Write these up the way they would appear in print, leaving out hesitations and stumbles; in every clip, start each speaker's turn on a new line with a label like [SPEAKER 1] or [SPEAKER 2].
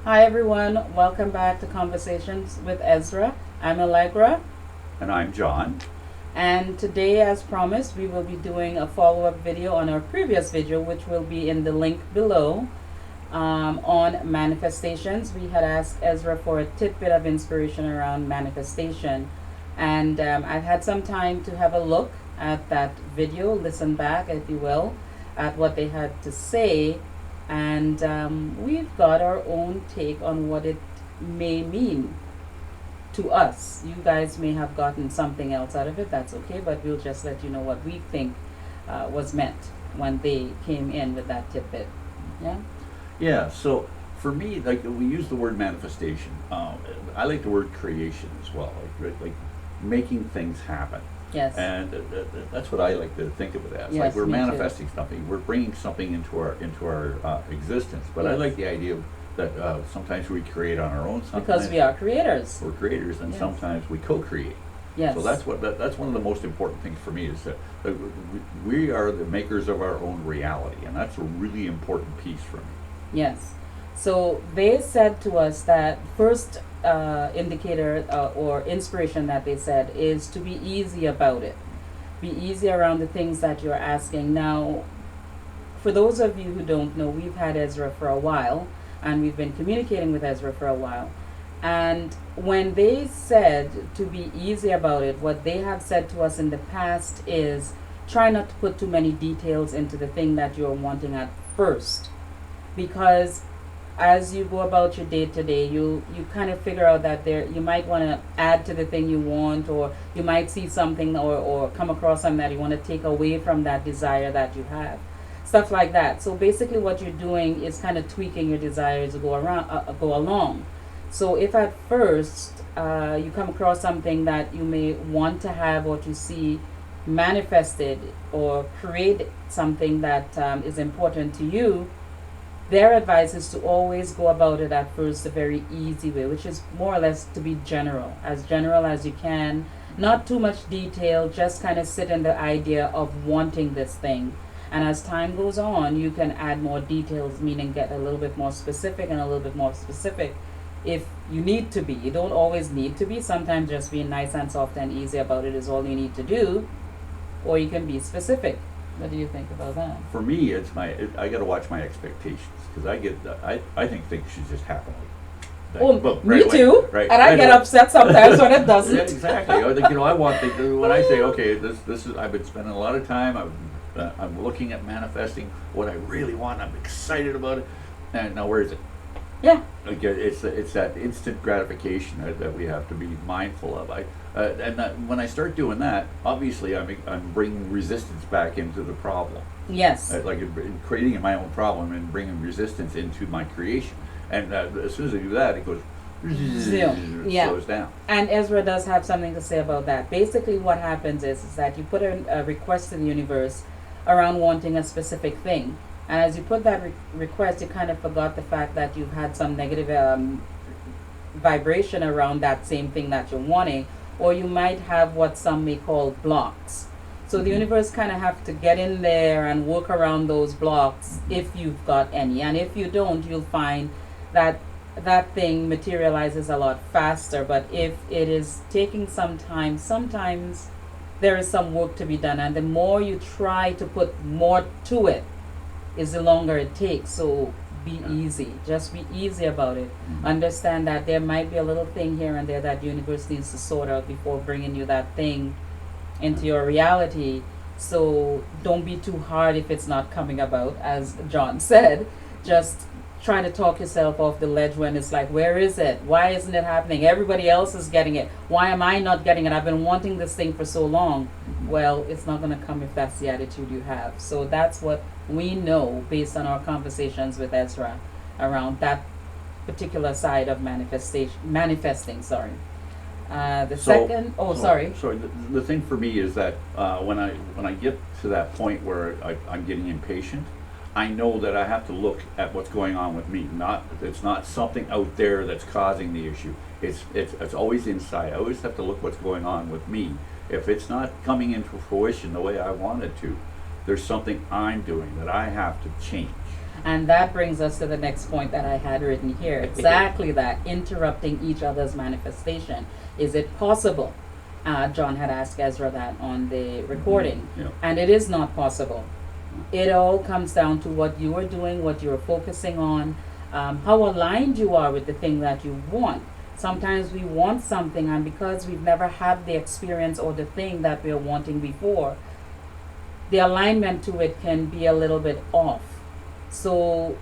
[SPEAKER 1] Hi everyone, welcome back to Conversations with Ezra. I'm Allegra,
[SPEAKER 2] And I'm John.
[SPEAKER 1] and today, as promised, we will be doing a follow up video on our previous video, which will be in the link below on manifestations. We had asked Ezra for a tidbit of inspiration around manifestation, and I've had some time to have a look at that video, listen back, if you will, at what they had to say, and we've got our own take on what it may mean to us. You guys may have gotten something else out of it, that's okay, but we'll just let you know what we think was meant when they came in with that tidbit. Yeah?
[SPEAKER 2] Yeah, so for me, like we use the word manifestation. I like the word creation as well, like making things happen.
[SPEAKER 1] Yes.
[SPEAKER 2] And that's what I like to think of it as.
[SPEAKER 1] Yes,
[SPEAKER 2] Like we're
[SPEAKER 1] me too.
[SPEAKER 2] manifesting something, we're bringing something into our existence. But I
[SPEAKER 1] Yes.
[SPEAKER 2] like the idea of that sometimes we create on our own. Sometimes
[SPEAKER 1] Because we are creators.
[SPEAKER 2] we're creators, and
[SPEAKER 1] Yes.
[SPEAKER 2] sometimes we co-create.
[SPEAKER 1] Yes.
[SPEAKER 2] So that's one of the most important things for me is that we are the makers of our own reality, and that's a really important piece for me.
[SPEAKER 1] Yes. So they said to us that first indicator or inspiration that they said is to be easy about it. Be easy around the things that you're asking. Now, for those of you who don't know, we've had Ezra for a while, and we've been communicating with Ezra for a while. And when they said to be easy about it, what they have said to us in the past is try not to put too many details into the thing that you're wanting at first. Because as you go about your day to day, you kind of figure out that there you might want to add to the thing you want, or you might see something or come across something that you want to take away from that desire that you have, stuff like that. So basically what you're doing is kind of tweaking your desires to go along. So if at first you come across something that you may want to have or to see manifested or create something that is important to you, their advice is to always go about it at first the very easy way, which is more or less to be general as you can, not too much detail, just kind of sit in the idea of wanting this thing. And as time goes on, you can add more details, meaning get a little bit more specific and a little bit more specific if you need to be. You don't always need to be. Sometimes just being nice and soft and easy about it is all you need to do, or you can be specific. What do you think about that?
[SPEAKER 2] For me, I got to watch my expectations because I think things should just happen.
[SPEAKER 1] Oh,
[SPEAKER 2] Boom,
[SPEAKER 1] me
[SPEAKER 2] right
[SPEAKER 1] too.
[SPEAKER 2] away, right,
[SPEAKER 1] And I
[SPEAKER 2] right
[SPEAKER 1] get
[SPEAKER 2] away.
[SPEAKER 1] upset sometimes when it
[SPEAKER 2] Yeah,
[SPEAKER 1] doesn't.
[SPEAKER 2] exactly. I want when I say, okay, this is. I've been spending a lot of time. I'm looking at manifesting what I really want. I'm excited about it. And now, where is it?
[SPEAKER 1] Yeah.
[SPEAKER 2] Like it's that instant gratification that we have to be mindful of. When I start doing that, obviously I'm bringing resistance back into the problem.
[SPEAKER 1] Yes.
[SPEAKER 2] Like creating my own problem and bringing resistance into my creation. And as soon as I do that, it goes
[SPEAKER 1] Zoom.
[SPEAKER 2] it
[SPEAKER 1] Yeah.
[SPEAKER 2] slows down.
[SPEAKER 1] And Ezra does have something to say about that. Basically, what happens is that you put a request to the universe around wanting a specific thing. And as you put that request, you kind of forgot the fact that you've had some negative vibration around that same thing that you're wanting, or you might have what some may call blocks. So the universe kind of have to get in there and work around those blocks if you've got any. And if you don't, you'll find that that thing materializes a lot faster. But if it is taking some time, sometimes there is some work to be done. And the more you try to put more to it, is the longer it takes. So be easy. Just be easy about it. Understand that there might be a little thing here and there that the universe needs to sort out before bringing you that thing into your reality. So don't be too hard if it's not coming about, as John said. Just try to talk yourself off the ledge when it's like, where is it? Why isn't it happening? Everybody else is getting it. Why am I not getting it? I've been wanting this thing for so long. Well, it's not going to come if that's the attitude you have. So that's what we know based on our conversations with Ezra around that particular side of manifesting. Sorry. Sorry.
[SPEAKER 2] So the thing for me is that when I get to that point where I'm getting impatient, I know that I have to look at what's going on with me. It's not something out there that's causing the issue. It's always inside. I always have to look what's going on with me. If it's not coming into fruition the way I want it to, there's something I'm doing that I have to change.
[SPEAKER 1] And that brings us to the next point that I had written here. Exactly that, interrupting each other's manifestation. Is it possible? John had asked Ezra that on the recording.
[SPEAKER 2] Yeah.
[SPEAKER 1] And it is not possible. It all comes down to what you are doing, what you are focusing on, how aligned you are with the thing that you want. Sometimes we want something, and because we've never had the experience or the thing that we are wanting before, the alignment to it can be a little bit off. So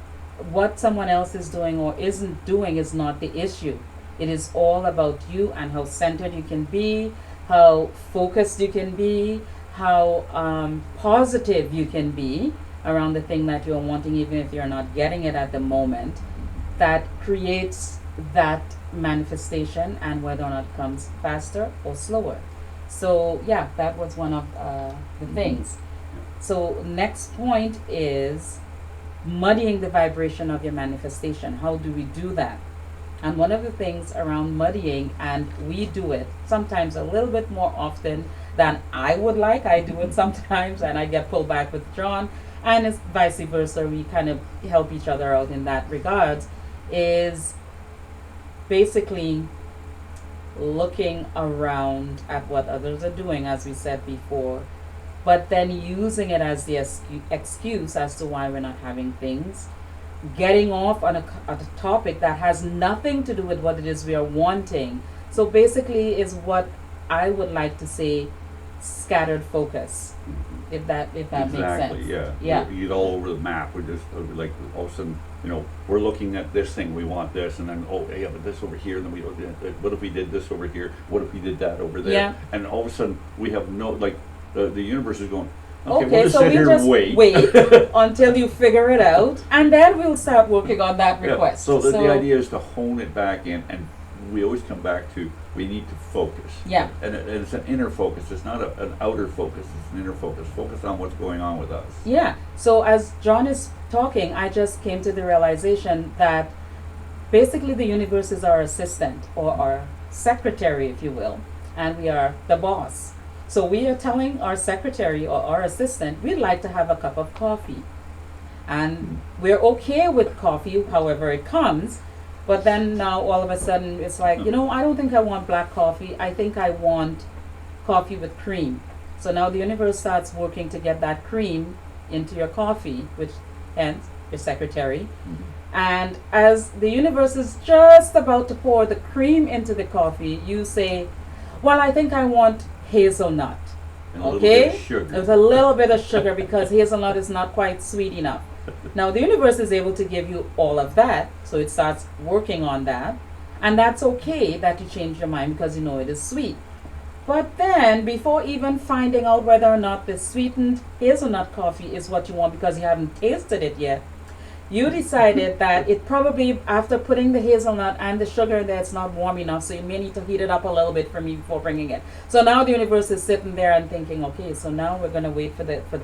[SPEAKER 1] what someone else is doing or isn't doing is not the issue. It is all about you and how centered you can be, how focused you can be, how positive you can be around the thing that you're wanting, even if you're not getting it at the moment. That creates that manifestation, and whether or not it comes faster or slower. So yeah, that was one of the things. So next point is muddying the vibration of your manifestation. How do we do that? And one of the things around muddying, and we do it sometimes a little bit more often than I would like. I do it sometimes and I get pulled back with John, and it's vice versa. We kind of help each other out in that regards, is basically looking around at what others are doing, as we said before, but then using it as the excuse as to why we're not having things, getting off on a topic that has nothing to do with what it is we are wanting. So basically is what I would like to say, scattered focus, if that makes sense.
[SPEAKER 2] Exactly, yeah. You get all over the map. We're just like all of a sudden, we're looking at this thing, we want this, and then yeah, but this over here, and then what if we did this over here? What if we did that over there?
[SPEAKER 1] Yeah.
[SPEAKER 2] And all of a sudden we have the universe is going,
[SPEAKER 1] Okay,
[SPEAKER 2] we'll just
[SPEAKER 1] so
[SPEAKER 2] sit
[SPEAKER 1] we
[SPEAKER 2] here
[SPEAKER 1] just
[SPEAKER 2] and wait.
[SPEAKER 1] until you figure it out, and then we'll start working on that request.
[SPEAKER 2] So the idea is to hone it back in, and we always come back to, we need to focus.
[SPEAKER 1] Yeah.
[SPEAKER 2] And it's an inner focus. It's not an outer focus. It's an inner focus. Focus on what's going on with us.
[SPEAKER 1] Yeah. So as John is talking, I just came to the realization that basically the universe is our assistant, or our secretary, if you will, and we are the boss. So we are telling our secretary or our assistant, we'd like to have a cup of coffee. And we're okay with coffee, however it comes. But then now all of a sudden it's like, I don't think I want black coffee. I think I want coffee with cream. So now the universe starts working to get that cream into your coffee, which hence your secretary. And as the universe is just about to pour the cream into the coffee, you say, well, I think I want hazelnut.
[SPEAKER 2] And a little bit of sugar.
[SPEAKER 1] There's a little bit of sugar because hazelnut is not quite sweet enough. Now the universe is able to give you all of that, so it starts working on that, and that's okay that you change your mind because it is sweet. But then, before even finding out whether or not the sweetened hazelnut coffee is what you want because you haven't tasted it yet, you decided that it probably, after putting the hazelnut and the sugar in there, it's not warm enough, so you may need to heat it up a little bit for me before bringing it. So now the universe is sitting there and thinking, okay, so now we're going to wait for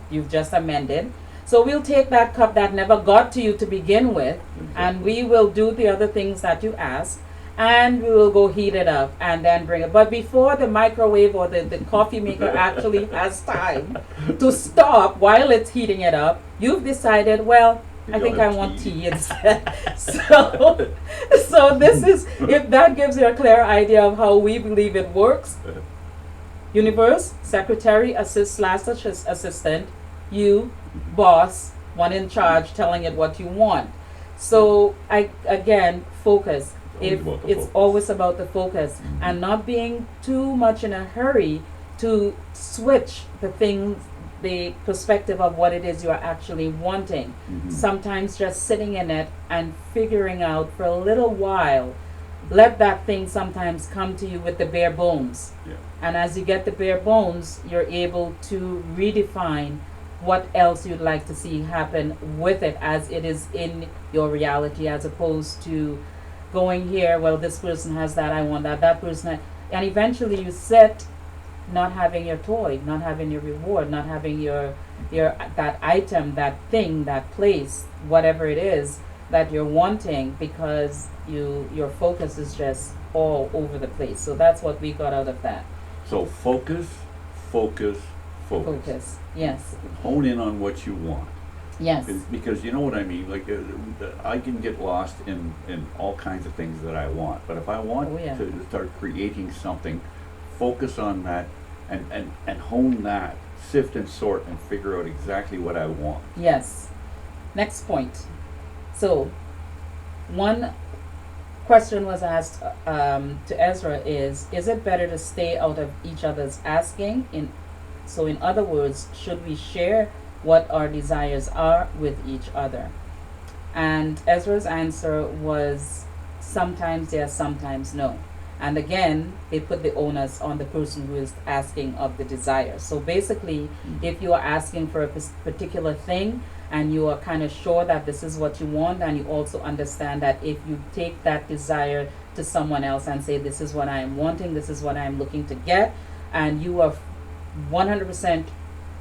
[SPEAKER 1] you've just amended. So we'll take that cup that never got to you to begin with, and we will do the other things that you asked, and we will go heat it up and then bring it. But before the microwave or the coffee maker actually has time to stop while it's heating it up, you've decided, well, I think I want tea instead. So this is, if that gives you a clear idea of how we believe it works. Universe, secretary, assistant, you, boss, one in charge, telling it what you want. So again, focus. It's always about the focus, and not being too much in a hurry to switch the perspective of what it is you are actually wanting. Sometimes just sitting in it and figuring out for a little while, let that thing sometimes come to you with the bare bones. And as you get the bare bones, you're able to redefine what else you'd like to see happen with it as it is in your reality, as opposed to going here, well, this person has that, I want that person, and eventually you sit not having your toy, not having your reward, not having your that item, that thing, that place, whatever it is that you're wanting, because your focus is just all over the place. So that's what we got out of that.
[SPEAKER 2] So focus, focus,
[SPEAKER 1] Focus. Yes.
[SPEAKER 2] Hone in on what you want.
[SPEAKER 1] Yes.
[SPEAKER 2] Because you know what I mean. Like I can get lost in all kinds of things that I want, but if I want to start creating something, focus on that and hone that, sift and sort, and figure out exactly what I want.
[SPEAKER 1] Yes. Next point. So, one question was asked to Ezra is it better to stay out of each other's asking? So in other words, should we share what our desires are with each other? And Ezra's answer was sometimes yes, sometimes no. And again, they put the onus on the person who is asking of the desire. So basically, if you are asking for a particular thing and you are kind of sure that this is what you want, and you also understand that if you take that desire to someone else and say, this is what I am wanting, this is what I am looking to get, and you are 100%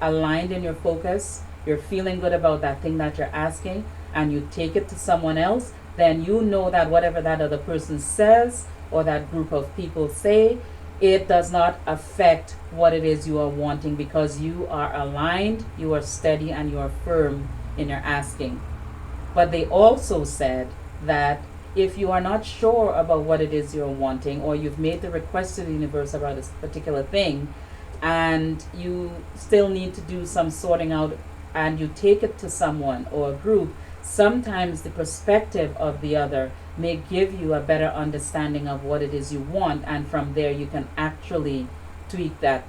[SPEAKER 1] aligned in your focus, you're feeling good about that thing that you're asking, and you take it to someone else, then you know that whatever that other person says or that group of people say, it does not affect what it is you are wanting, because you are aligned, you are steady, and you are firm in your asking. But they also said that if you are not sure about what it is you're wanting, or you've made the request to the universe about a particular thing, and you still need to do some sorting out, and you take it to someone or a group, sometimes the perspective of the other may give you a better understanding of what it is you want, and from there you can actually tweak that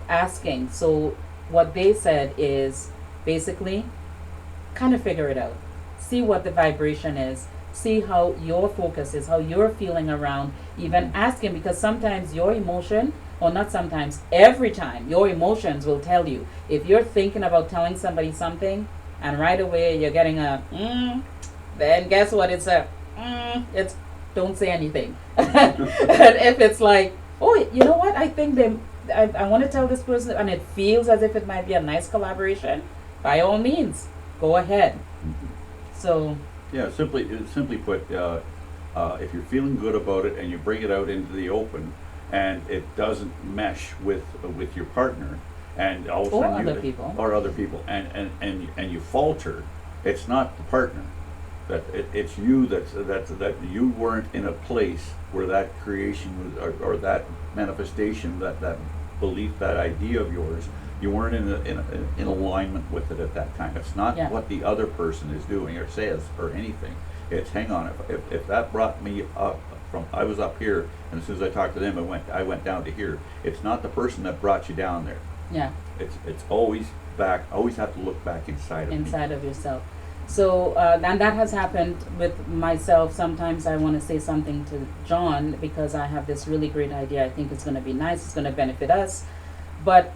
[SPEAKER 1] asking. So what they said is basically kind of figure it out. See what the vibration is. See how your focus is, how you're feeling around even asking, because sometimes your emotion, or not sometimes, every time, your emotions will tell you. If you're thinking about telling somebody something and right away you're getting a then guess what? It's a it's don't say anything. And if it's like, oh, you know what? I think I want to tell this person, and it feels as if it might be a nice collaboration, by all means, go ahead. So
[SPEAKER 2] yeah, simply put, if you're feeling good about it and you bring it out into the open, and it doesn't mesh with your partner, and all of a sudden other people, and you falter, it's not the partner. It's you that you weren't in a place where that creation was, or that manifestation, that belief, that idea of yours, you weren't in alignment with it at that time. It's not what the other person is doing or says or anything. It's, hang on, if that brought me up from, I was up here, and as soon as I talked to them, I went down to here. It's not the person that brought you down there.
[SPEAKER 1] yeah,
[SPEAKER 2] It's always back. Always have to look back inside
[SPEAKER 1] of yourself. So and that has happened with myself. Sometimes I want to say something to John because I have this really great idea. I think it's going to be nice. It's going to benefit us. But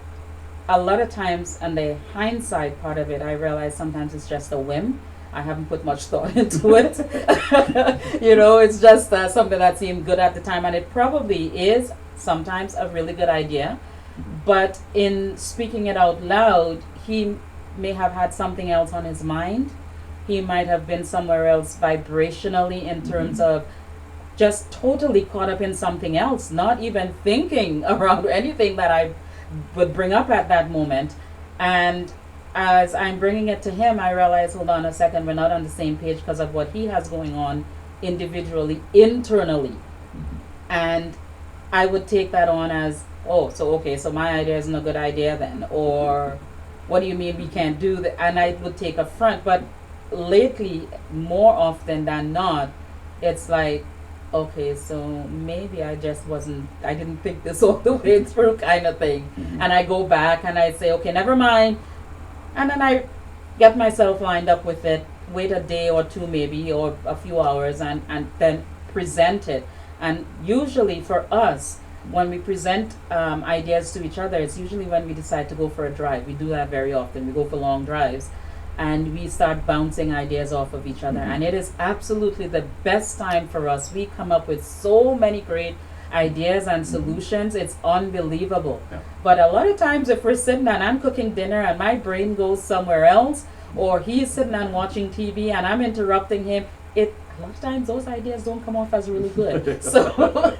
[SPEAKER 1] a lot of times, and the hindsight part of it, I realize sometimes it's just a whim. I haven't put much thought into it. It's just something that seemed good at the time, and it probably is sometimes a really good idea. But in speaking it out loud, he may have had something else on his mind. He might have been somewhere else vibrationally in terms of just totally caught up in something else, not even thinking around anything that I would bring up at that moment. And as I'm bringing it to him, I realize, hold on a second, we're not on the same page because of what he has going on individually, internally. And I would take that on as, so my idea isn't a good idea then, or what do you mean we can't do that? And I would take affront. But lately, more often than not, it's like, okay, so maybe I didn't think this all the way through, kind of thing. And I go back and I say, okay, never mind. And then I get myself lined up with it, wait a day or two maybe, or a few hours, and then present it. And usually for us, when we present ideas to each other, it's usually when we decide to go for a drive. We do that very often. We go for long drives, and we start bouncing ideas off of each other. And it is absolutely the best time for us. We come up with so many great ideas and solutions. It's unbelievable.
[SPEAKER 2] Yeah.
[SPEAKER 1] But a lot of times if we're sitting and I'm cooking dinner and my brain goes somewhere else, or he's sitting and watching TV and I'm interrupting him, a lot of times those ideas don't come off as really good. So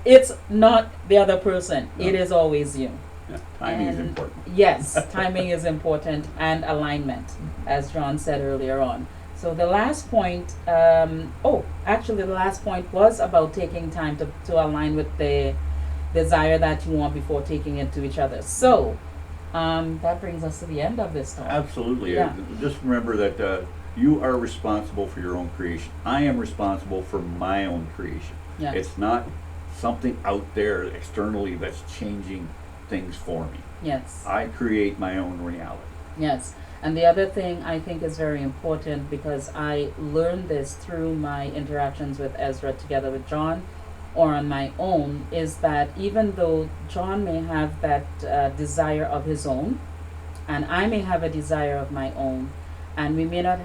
[SPEAKER 1] it's not the other person. No. It is always you.
[SPEAKER 2] Yeah, timing is
[SPEAKER 1] And
[SPEAKER 2] important.
[SPEAKER 1] yes, timing is important, and alignment, as John said earlier on. So the last point, actually, the last point was about taking time to align with the desire that you want before taking it to each other. So that brings us to the end of this talk.
[SPEAKER 2] Absolutely.
[SPEAKER 1] Yeah.
[SPEAKER 2] Just remember that you are responsible for your own creation. I am responsible for my own creation.
[SPEAKER 1] Yeah.
[SPEAKER 2] It's not something out there externally that's changing things for me.
[SPEAKER 1] Yes.
[SPEAKER 2] I create my own reality.
[SPEAKER 1] Yes. And the other thing I think is very important, because I learned this through my interactions with Ezra together with John or on my own, is that even though John may have that desire of his own, and I may have a desire of my own, and we may not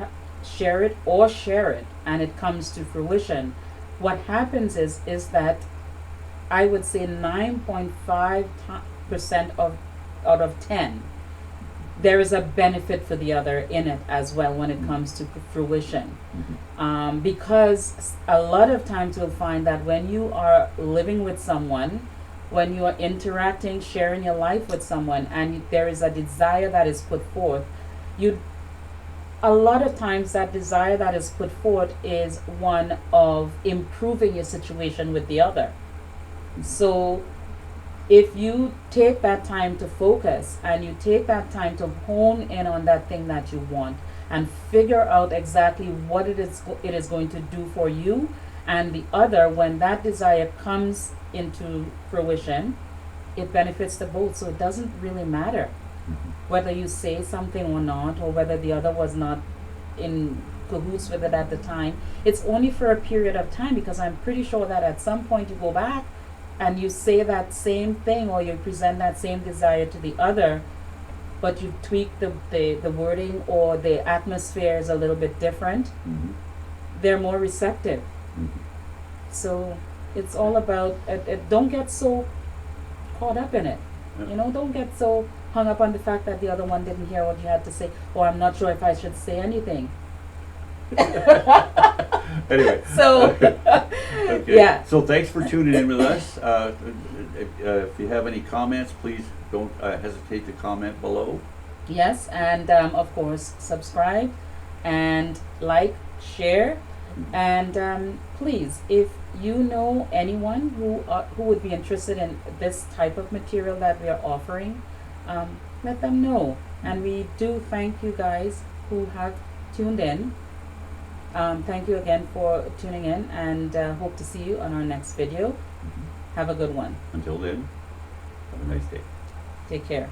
[SPEAKER 1] share it or share it, and it comes to fruition, what happens is that I would say 9.5% out of 10, there is a benefit for the other in it as well when it comes to fruition. Because a lot of times you'll find that when you are living with someone, when you are interacting, sharing your life with someone, and there is a desire that is put forth, a lot of times that desire that is put forth is one of improving your situation with the other. So if you take that time to focus, and you take that time to hone in on that thing that you want, and figure out exactly what it is going to do for you and the other, when that desire comes into fruition, it benefits the both. So it doesn't really matter whether you say something or not, or whether the other was not in cahoots with it at the time. It's only for a period of time, because I'm pretty sure that at some point you go back and you say that same thing, or you present that same desire to the other, but you tweak the wording, or the atmosphere is a little bit different. They're more receptive. So it's all about, don't get so caught up in it. Don't get so hung up on the fact that the other one didn't hear what you had to say, or I'm not sure if I should say anything.
[SPEAKER 2] Anyway.
[SPEAKER 1] So,
[SPEAKER 2] okay.
[SPEAKER 1] Yeah.
[SPEAKER 2] So thanks for tuning in with us. If you have any comments, please don't hesitate to comment below.
[SPEAKER 1] Yes, and of course, subscribe and like, share, and please, if you know anyone who would be interested in this type of material that we are offering, let them know. And we do thank you guys who have tuned in. Thank you again for tuning in, and hope to see you on our next video. Have a good one.
[SPEAKER 2] Until then, have a nice day.
[SPEAKER 1] Take care.